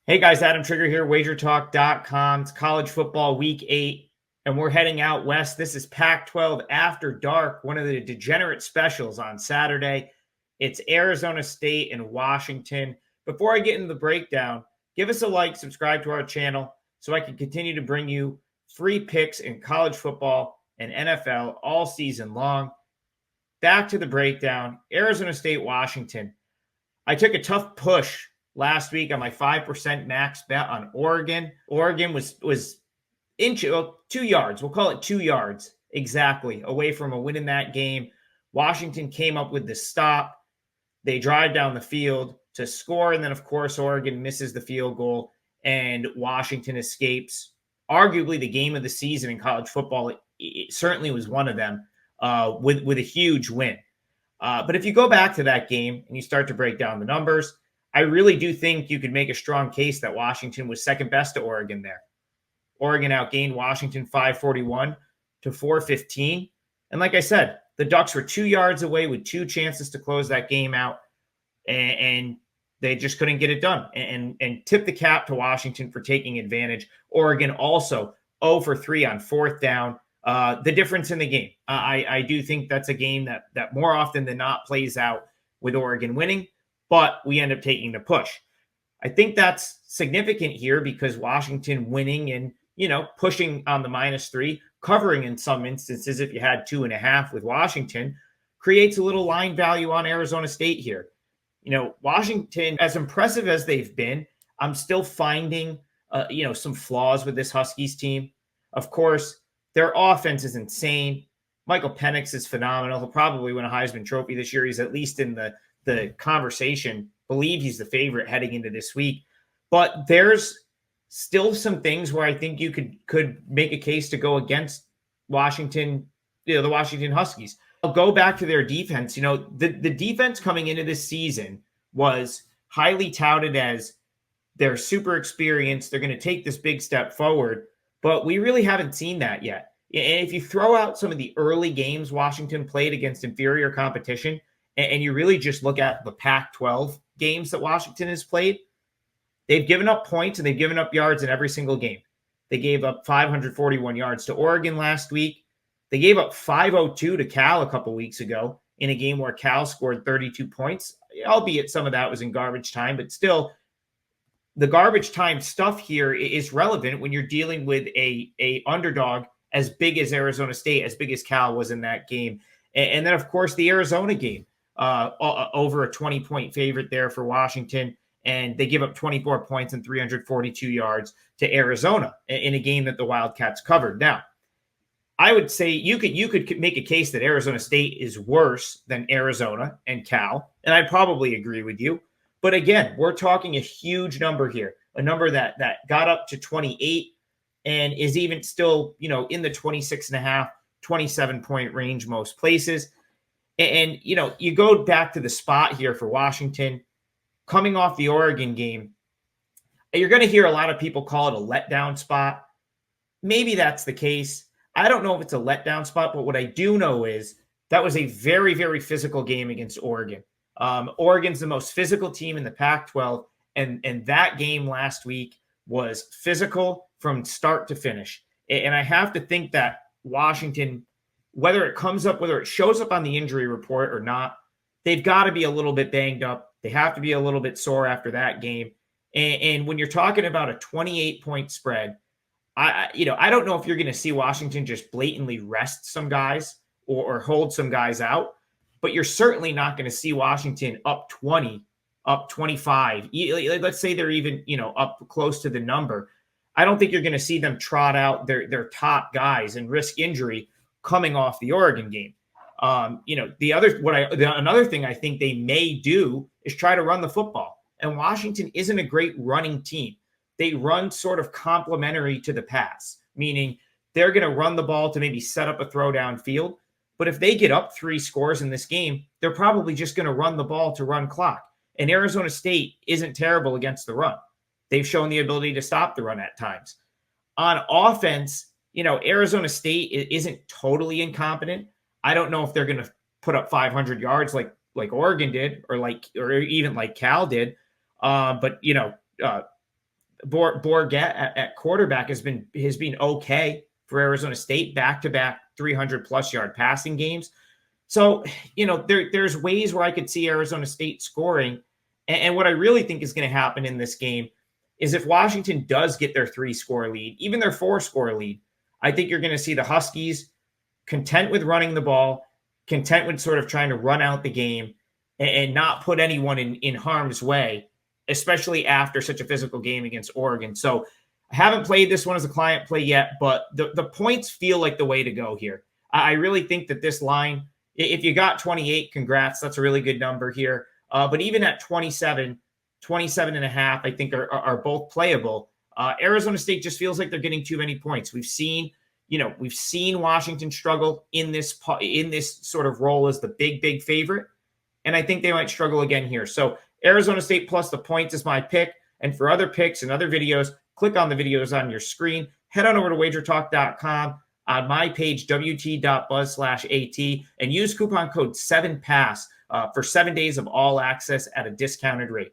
Hey guys, Adam Trigger here, wagertalk.com. It's college football week 8, and we're heading out west. This is Pac-12 After Dark, one of the degenerate specials on Saturday. It's Arizona State and Washington. Before I get into the breakdown, give us a like, subscribe to our channel so I can continue to bring you free picks in college football and NFL all season long. Back to the breakdown, Arizona State, Washington. I took a tough push last week on my 5% max bet on Oregon. Oregon was 2 yards. We'll call it 2 yards exactly away from a win in that game. Washington came up with the stop. They drive down the field to score. And then, of course, Oregon misses the field goal and Washington escapes. Arguably the game of the season in college football. It certainly was one of them with a huge win. But if you go back to that game and you start to break down the numbers, I really do think you could make a strong case that Washington was second best to Oregon there. Oregon outgained Washington 541 to 415. And like I said, the Ducks were 2 yards away with 2 chances to close that game out, and they just couldn't get it done. And tip the cap to Washington for taking advantage. Oregon also 0 for 3 on fourth down. The difference in the game. I do think that's a game that more often than not plays out with Oregon winning, but we end up taking the push. I think that's significant here because Washington winning and, pushing on the -3, covering in some instances if you had 2.5 with Washington, creates a little line value on Arizona State here. Washington, as impressive as they've been, I'm still finding, some flaws with this Huskies team. Of course, their offense is insane. Michael Penix is phenomenal. He'll probably win a Heisman Trophy this year. He's at least in the conversation. Believe he's the favorite heading into this week. But there's still some things where I think you could make a case to go against Washington, the Washington Huskies. I'll go back to their defense. The defense coming into this season was highly touted as they're super experienced. They're going to take this big step forward. But we really haven't seen that yet. And if you throw out some of the early games Washington played against inferior competition, and you really just look at the Pac-12 games that Washington has played, they've given up points and they've given up yards in every single game. They gave up 541 yards to Oregon last week. They gave up 502 to Cal a couple weeks ago in a game where Cal scored 32 points, albeit some of that was in garbage time, but still, the garbage time stuff here is relevant when you're dealing with a underdog as big as Arizona State, as big as Cal was in that game. And then, of course, the Arizona game, over a 20-point favorite there for Washington. And they give up 24 points and 342 yards to Arizona in a game that the Wildcats covered. Now, I would say you could make a case that Arizona State is worse than Arizona and Cal, and I'd probably agree with you. But again, we're talking a huge number here, a number that got up to 28 and is even still, in the 26.5, 27-point range most places. And, you go back to the spot here for Washington, coming off the Oregon game, you're going to hear a lot of people call it a letdown spot. Maybe that's the case. I don't know if it's a letdown spot, but what I do know is that was a very, very physical game against Oregon. Oregon's the most physical team in the Pac-12, and that game last week was physical from start to finish. And I have to think that Washington, whether it shows up on the injury report or not, they've got to be a little bit banged up. They have to be a little bit sore after that game. And when you're talking about a 28-point spread, I don't know if you're going to see Washington just blatantly rest some guys or hold some guys out. But you're certainly not going to see Washington up 20, up 25. Let's say they're even, up close to the number. I don't think you're going to see them trot out their top guys and risk injury coming off the Oregon game. Another thing I think they may do is try to run the football. And Washington isn't a great running team. They run sort of complementary to the pass, meaning they're going to run the ball to maybe set up a throw downfield. But if they get up 3 scores in this game, they're probably just going to run the ball to run clock. And Arizona State isn't terrible against the run. They've shown the ability to stop the run at times. On offense, Arizona State isn't totally incompetent. I don't know if they're going to put up 500 yards like Oregon did or even like Cal did. But Bourget at quarterback has been okay for Arizona State, back-to-back 300-plus yard passing games. So, there's ways where I could see Arizona State scoring. And what I really think is going to happen in this game is if Washington does get their 3-score lead, even their 4-score lead, I think you're going to see the Huskies content with running the ball, content with sort of trying to run out the game and not put anyone in harm's way, especially after such a physical game against Oregon. So I haven't played this one as a client play yet, but the points feel like the way to go here. I really think that this line, if you got 28, congrats. That's a really good number here. But even at 27 and a half, I think are both playable. Arizona State just feels like they're getting too many points. We've seen Washington struggle in this sort of role as the big favorite. And I think they might struggle again here. So Arizona State plus the points is my pick. And for other picks and other videos, click on the videos on your screen. Head on over to wagertalk.com on my page, wt.buzz/AT, and use coupon code 7PASS for 7 days of all access at a discounted rate.